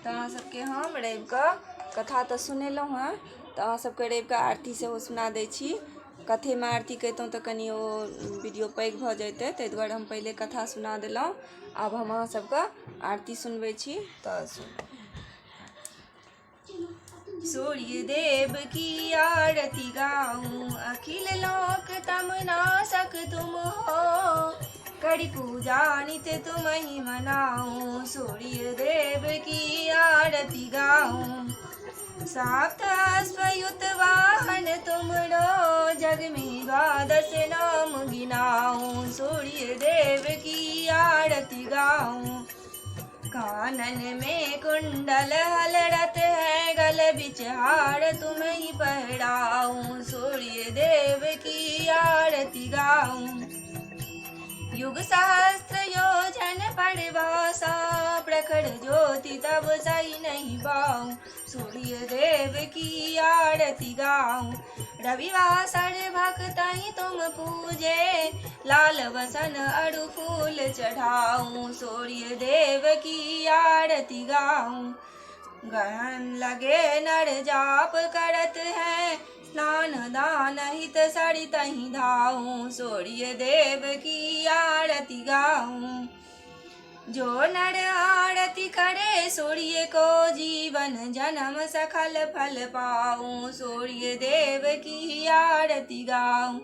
तो अहाँ सबके हम रवि के कथा तो सुनेलहुँ हँ। तो अहाँ सबके रवि के आरती सेहो सुना दै छी। कथेमे आरती कहितहुँ तऽ कनि ओ वीडियो पैघ भऽ जैतै, ताहि दुआरे हम पहिले कथा सुना देलहुँ। आब हम अहाँ सबके आरती सुनबै छी। तऽ सूर्य देव की आरती गाऊं, अखिल लोक तमनासक तुम हो। करि पूजा नित्य तुम ही मनाऊं, सूर्य देव की आरती गाऊं। साप्त अश्वयुत वाहन तुमरो, जग में द्वादश नाम गिनाऊं, सूर्य देव की आरती गाऊं। कानन में कुंडल हलरत है, गल बिच हार तुम ही पहराऊं, सूर्य देव की आरती गाऊं। युग सहस्त्र योजन परिभाषा, प्रखर ज्योति तब सही नहीं बाऊं, सूर्य देव की आरती गाऊं। रविवासर भक्तहि तुम पूजे, लाल बसन अरु फूल चढ़ाऊं, सूर्य देव की आरती गाऊं। गहन लगे नर जाप करत हैं, स्नान दान हित सरितहि धाऊं, सूर्य देव की आरती गाऊं। जो नर आरती करे सूर्य को, जीवन जन्म सखल फल पाऊं, सूर्य देव की आरती गाऊं।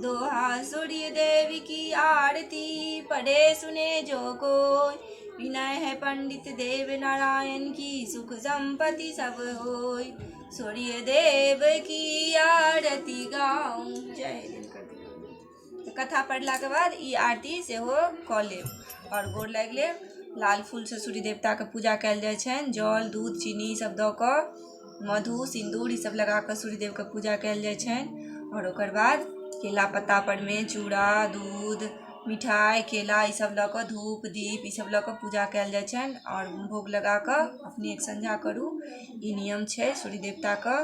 दोहा सूर्य देव की आरती, पढ़े सुने जो कोई, विनय है पंडित देव नारायण की, सुख संपत्ति सब होय, सूर्य देव की आरती गाऊं। जय हिंद। कथा पढ़ला के बाद ई आरती सेहो कऽ लेब और गोर लागि लेब। लाल फूल से सूर्य देवता के पूजा कयल जाइ छनि। जल दूध चीनी सब दऽ कऽ, मधु सिन्दूर ई सब लगा कऽ सूर्य देव के पूजा कयल जाइ छनि। और ओकर बाद केला पत्ता पर में चूड़ा दूध मिठाई केला ई सब लऽ कऽ, धूप दीप ई सब लऽ कऽ पूजा कयल जाइ छनि। और भोग लगा कऽ अपने एक संझा करू, ई नियम छै सूर्य देवता के।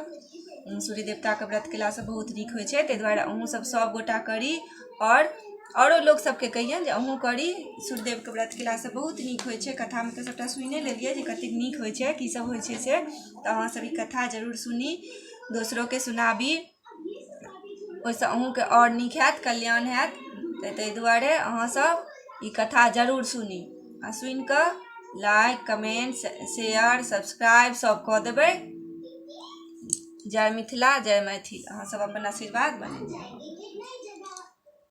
सूर्य देवता के व्रत केला से बहुत नीक होइ छै, ताहि दुआरे अहूँ सब गोटा करी। और औरो लोग सबके कहियन जे अहूँ करी, सूर्यदेव के व्रत केला से बहुत नीक होइ छै। कथा में तऽ सबटा सुनिए लेलियै जे कतेक नीक होइ छै, की सब होइ छै से। तऽ अहाँ सब ई कथा जरूर सुनी, दोसरो के सुनाबी, ओहिसँ अहूँ के और नीक हैत, कल्याण हैत। ताहि दुआरे अहाँ सब ई कथा जरूर सुनी, आ सुनि कऽ लाइक कमेंट शेयर सब्सक्राइब सब कऽ देबै। जय मिथिला जय मैथिल। अहाँ सब अपन आशीर्वाद बनेबै।